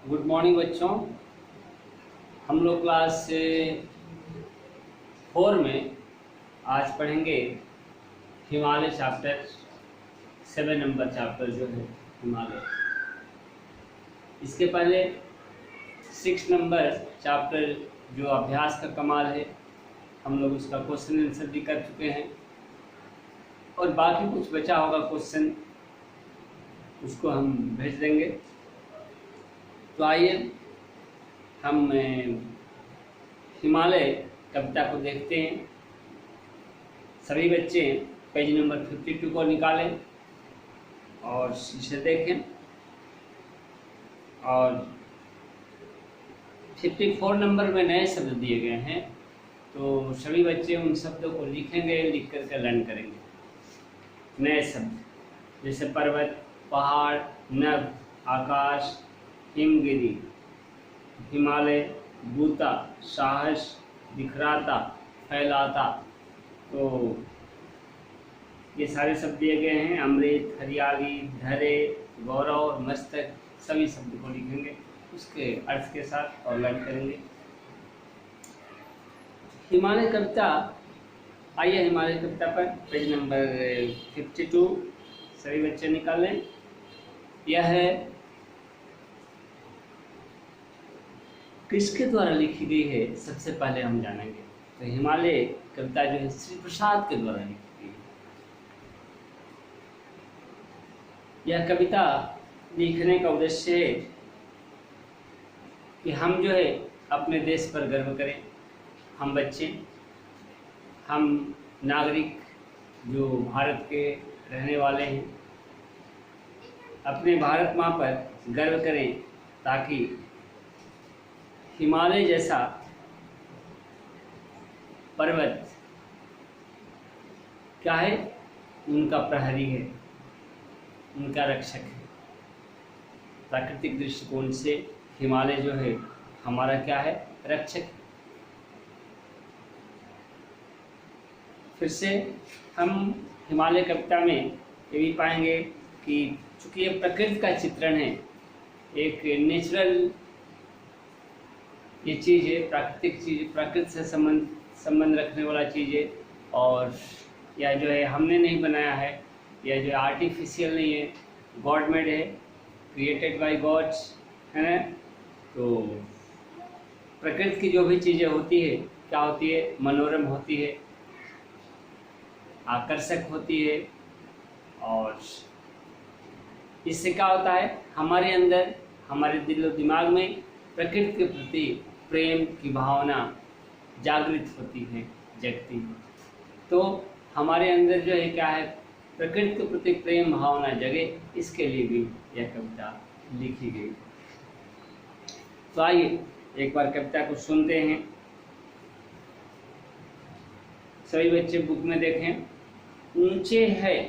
Good morning बच्चों। हम लोग क्लास 4 में आज पढ़ेंगे हिमालय चैप्टर 7 नंबर चैप्टर जो है हिमालय। इसके पहले 6 नंबर चैप्टर जो अभ्यास का कमाल है हम लोग उसका क्वेश्चन आंसर भी कर चुके हैं और बाकी कुछ बचा होगा क्वेश्चन उसको हम भेज देंगे। तो आइए हम हिमालय कविता को देखते हैं। सभी बच्चे पेज नंबर 52 को निकालें और इसे देखें और 54 नंबर में नए शब्द दिए गए हैं तो सभी बच्चे उन शब्दों को लिखेंगे, लिख करके लर्न करेंगे। नए शब्द जैसे पर्वत, पहाड़, नभ, आकाश, हिमगिरी, हिमालय, बूता, साहस, बिखराता, फैलाता। तो ये सारे शब्द दिए गए हैं। अमृत, हरियाली, धरे, गौरव और मस्तक सभी शब्द को लिखेंगे उसके अर्थ के साथ और लर्न करेंगे। हिमालय कविता, आइए हिमालय कविता पर पेज नंबर 52 सभी बच्चे निकालें। यह है किसके द्वारा लिखी गई है सबसे पहले हम जानेंगे। तो हिमालय कविता जो है श्री प्रसाद के द्वारा लिखी गई है। यह कविता लिखने का उद्देश्य है कि हम जो है अपने देश पर गर्व करें। हम बच्चे, हम नागरिक जो भारत के रहने वाले हैं अपने भारत माँ पर गर्व करें ताकि हिमालय जैसा पर्वत क्या है, उनका प्रहरी है, उनका रक्षक है। प्राकृतिक दृष्टिकोण से हिमालय जो है हमारा क्या है, रक्षक है। फिर से हम हिमालय कविता में ये भी पाएंगे कि चूँकि ये प्रकृति का चित्रण है, एक नेचुरल ये चीज़ है, प्राकृतिक चीज़, प्रकृति से संबंध रखने वाला चीज़ है और यह जो है हमने नहीं बनाया है, यह जो आर्टिफिशियल नहीं है, गॉड मेड है, क्रिएटेड बाय गॉड्स, है ना। तो प्रकृति की जो भी चीज़ें होती है क्या होती है, मनोरम होती है, आकर्षक होती है और इससे क्या होता है हमारे अंदर, हमारे दिलो दिमाग में प्रकृति के प्रति प्रेम की भावना जागृत होती है, जगती है। तो हमारे अंदर जो है क्या है, प्रकृति के प्रति प्रेम भावना जगे, इसके लिए भी यह कविता लिखी गई। तो आइए एक बार कविता को सुनते हैं। सभी बच्चे बुक में देखें। ऊंचे हैं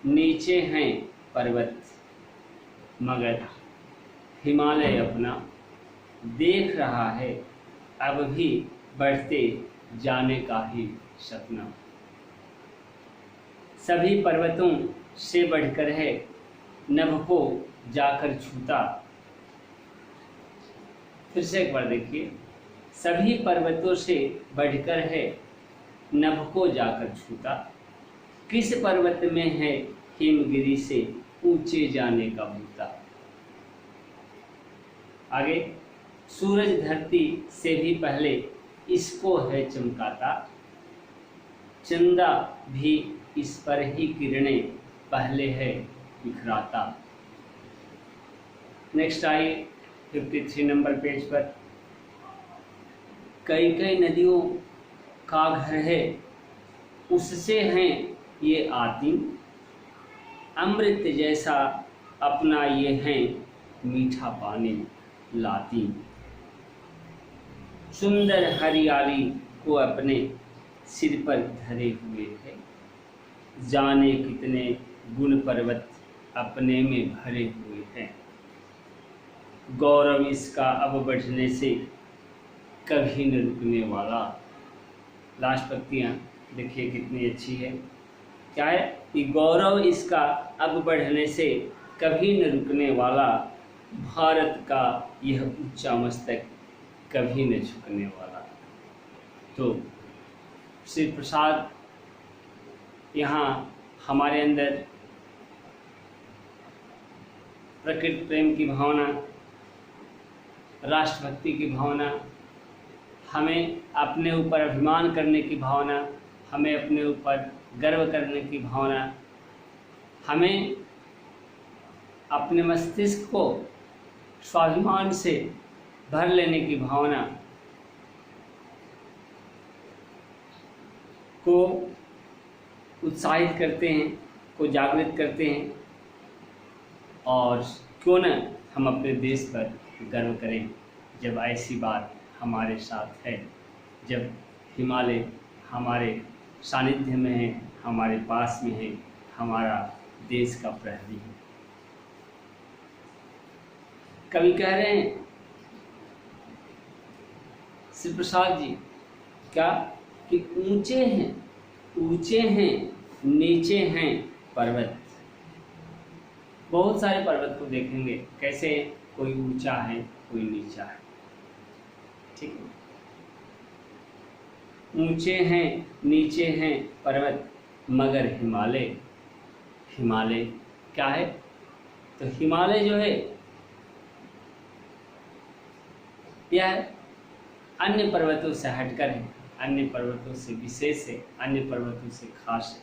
नीचे हैं पर्वत, मगर हिमालय अपना देख रहा है अब भी बढ़ते जाने का ही सपना। सभी पर्वतों से बढ़कर है नभ को जाकर छूता। फिर से एक बार देखिए, सभी पर्वतों से बढ़कर है नभ को जाकर छूता। किस पर्वत में है हिमगिरी से ऊंचे जाने का बूता। आगे, सूरज धरती से भी पहले इसको है चमकाता, चंदा भी इस पर ही किरणें पहले है बिखराता। नेक्स्ट आइए 53 नंबर पेज पर। कई कई नदियों का घर है उससे हैं ये आती, अमृत जैसा अपना ये हैं मीठा पानी लाती। सुंदर हरियाली को अपने सिर पर धरे हुए है, जाने कितने गुण पर्वत अपने में भरे हुए हैं। गौरव इसका अब बढ़ने से कभी न रुकने वाला। लास्ट पंक्तियाँ देखिए कितनी अच्छी है। क्या है कि गौरव इसका अब बढ़ने से कभी न रुकने वाला, भारत का यह ऊंचा मस्तक कभी न झुकने वाला। तो श्री प्रसाद यहाँ हमारे अंदर प्रकृति प्रेम की भावना, राष्ट्रभक्ति की भावना, हमें अपने ऊपर अभिमान करने की भावना, हमें अपने ऊपर गर्व करने की भावना, हमें अपने मस्तिष्क को स्वाभिमान से भर लेने की भावना को उत्साहित करते हैं, को जागृत करते हैं। और क्यों न हम अपने देश पर गर्व करें जब ऐसी बात हमारे साथ है, जब हिमालय हमारे सानिध्य में है, हमारे पास में है, हमारा देश का प्रहरी है। कवि कह रहे हैं श्री प्रसाद जी क्या कि ऊंचे हैं नीचे हैं पर्वत। बहुत सारे पर्वत को देखेंगे कैसे, कोई ऊंचा है कोई नीचा है, ठीक है। ऊंचे हैं नीचे हैं पर्वत, मगर हिमालय क्या है? तो हिमालय जो है यह अन्य पर्वतों से हटकर है, अन्य पर्वतों से विशेष है, अन्य पर्वतों से खास है।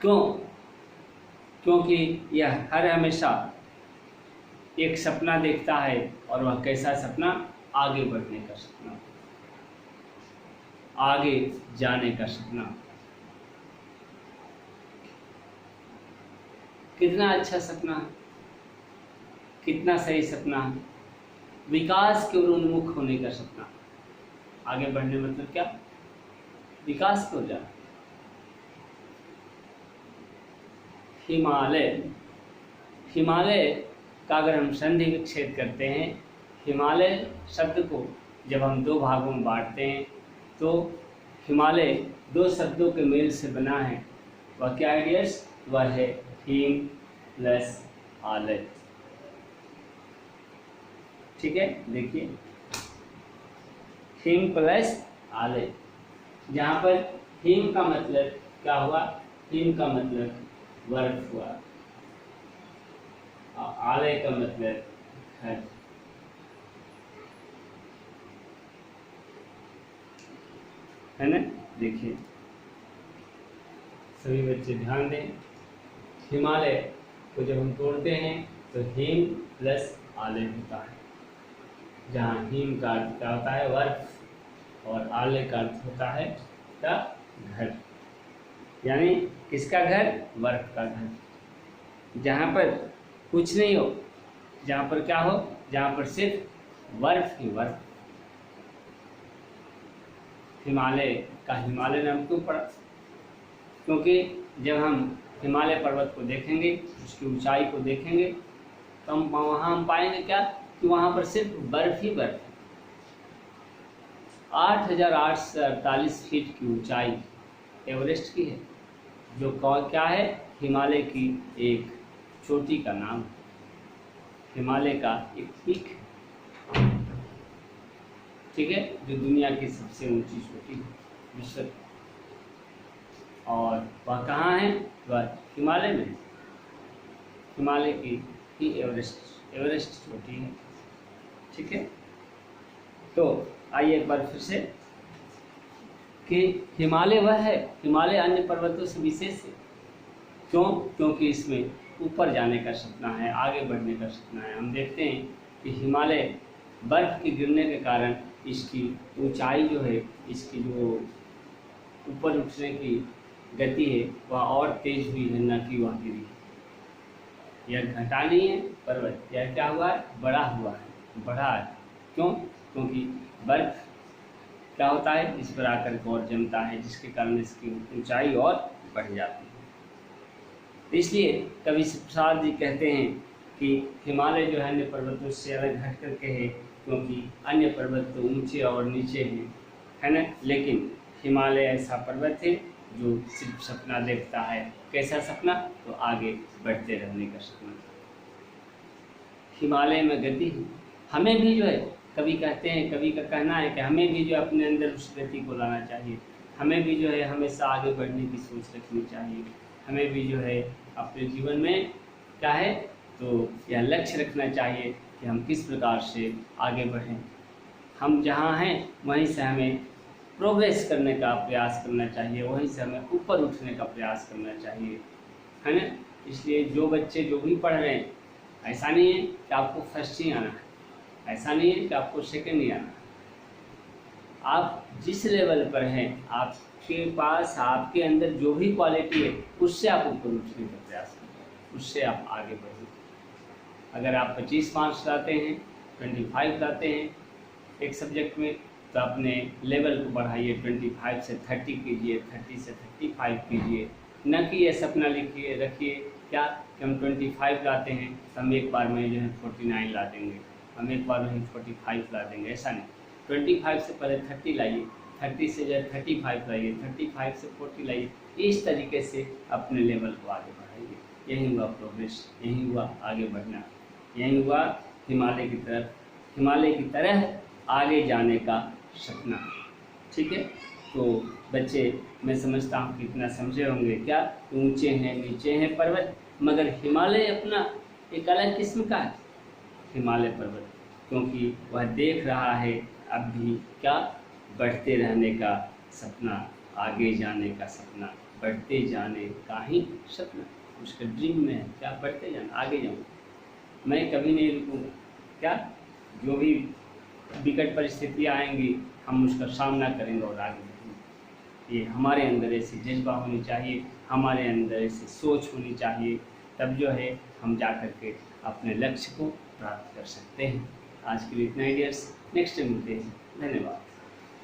क्यों? क्योंकि यह हर हमेशा एक सपना देखता है, और वह कैसा सपना? आगे बढ़ने का सपना, आगे जाने का सपना। कितना अच्छा सपना है, कितना सही सपना है। विकास की ओर उन्मुख होने का सपना। आगे बढ़ने मतलब क्या? विकास की ओर जाना। हिमालय का अगर हम संधि विच्छेद करते हैं, हिमालय शब्द को जब हम दो भागों में बांटते हैं तो हिमालय दो शब्दों के मेल से बना है। वह क्या आइडियस? वह है हिम प्लस आलय। ठीक है, देखिए हिम प्लस आलय, जहाँ पर हिम का मतलब क्या हुआ? हिम का मतलब बर्फ हुआ, और आलय का मतलब घर। है ना? देखिए सभी बच्चे ध्यान दें, हिमालय को जब हम तोड़ते हैं तो हिम प्लस आलय होता है, जहाँ हिम का अर्थ क्या होता है? बर्फ, और आलय का अर्थ होता है क्या? घर। यानी किसका घर? बर्फ का घर। जहाँ पर कुछ नहीं हो, जहाँ पर क्या हो? जहाँ पर सिर्फ बर्फ ही बर्फ। हिमालय का हिमालय नाम क्यों पड़ा? क्योंकि जब हम हिमालय पर्वत को देखेंगे, उसकी ऊंचाई को देखेंगे, तो हम पाएंगे क्या? कि वहाँ पर सिर्फ बर्फ ही बर्फ है। 8,848 फीट की ऊंचाई एवरेस्ट की है, जो क्या है? हिमालय की एक चोटी का नाम, हिमालय का एक पीक है, ठीक है, जो दुनिया की सबसे ऊंची चोटी है विश्व की। और वह कहाँ है? वह हिमालय में, हिमालय की ही एवरेस्ट चोटी है, ठीक है। तो आइए एक बार फिर से कि हिमालय वह है, हिमालय अन्य पर्वतों से विशेष है। क्यों? क्योंकि इसमें ऊपर जाने का सपना है, आगे बढ़ने का सपना है। हम देखते हैं कि हिमालय बर्फ के गिरने के कारण इसकी ऊंचाई जो है, इसकी जो ऊपर उठने की गति है वह और तेज हुई है, न कि वह गिरी है। यह घटा नहीं है पर्वत, यह क्या हुआ है? बड़ा हुआ है, बढ़ा है। क्यों? क्योंकि बर्फ क्या होता है? इस पर आकर के और जमता है, जिसके कारण इसकी ऊंचाई और बढ़ जाती है। इसलिए कवि श्री प्रसाद जी कहते हैं कि हिमालय जो है अन्य पर्वतों से अलग हट करके है, क्योंकि अन्य पर्वत तो ऊंचे और नीचे हैं, है ना। लेकिन हिमालय ऐसा पर्वत है जो सिर्फ सपना देखता है। कैसा सपना? तो आगे बढ़ते रहने का सपना। हिमालय में गति हमें भी जो है, कवि कहते हैं, कवि का कहना है कि हमें भी जो अपने अंदर उस गति को लाना चाहिए। हमें भी जो है हमेशा आगे बढ़ने की सोच रखनी चाहिए। हमें भी जो है अपने जीवन में क्या है तो यह लक्ष्य रखना चाहिए कि हम किस प्रकार से आगे बढ़ें। हम जहाँ हैं वहीं से हमें प्रोग्रेस करने का प्रयास करना चाहिए, वहीं से हमें ऊपर उठने का प्रयास करना चाहिए, है ना। इसलिए जो बच्चे जो भी पढ़ रहे हैं, ऐसा नहीं है कि आपको फर्स्ट ही आना है, ऐसा नहीं है कि आपको सेकंड ही आना है। आप जिस लेवल पर हैं, आपके पास आपके अंदर जो भी क्वालिटी है उससे आप ऊपर उठने का प्रयास करें, उससे आप आगे बढ़ें। अगर आप 25 मार्क्स लाते हैं, 25 लाते हैं एक सब्जेक्ट में, तो अपने लेवल को बढ़ाइए, 25 से 30 कीजिए, 30 से 35 कीजिए। न कि ये सपना लिखिए रखिए क्या कि हम 25 लाते हैं तो हम एक बार में जो है 49 ला देंगे, हम एक बार में 45 ला देंगे, ऐसा नहीं। 25 से पहले 30 लाइए, 30 से जो है 35 लाइए, 35 से 40 लाइए। इस तरीके से अपने लेवल को आगे बढ़ाइए। यही हुआ प्रोग्रेस, यही हुआ आगे बढ़ना, यही हुआ हिमालय की तरह आगे जाने का सपना। ठीक है, तो बच्चे मैं समझता हूँ कि इतना समझे होंगे क्या, ऊंचे हैं नीचे हैं पर्वत, मगर हिमालय अपना एक अलग किस्म का है हिमालय पर्वत, क्योंकि वह देख रहा है अब भी क्या, बढ़ते रहने का सपना, आगे जाने का सपना, बढ़ते जाने का ही सपना। उसका ड्रीम में है क्या, बढ़ते जाना, आगे जाऊँ, मैं कभी नहीं रुकूँगा। क्या, जो भी विकट परिस्थितियाँ आएंगी हम उसका सामना करेंगे और आगे बढ़ेंगे। ये हमारे अंदर ऐसी जज्बा होनी चाहिए, हमारे अंदर ऐसी सोच होनी चाहिए, तब जो है हम जा कर के अपने लक्ष्य को प्राप्त कर सकते हैं। आज के लिए इतना ही डियर्स, नेक्स्ट टाइम मिलते हैं। धन्यवाद।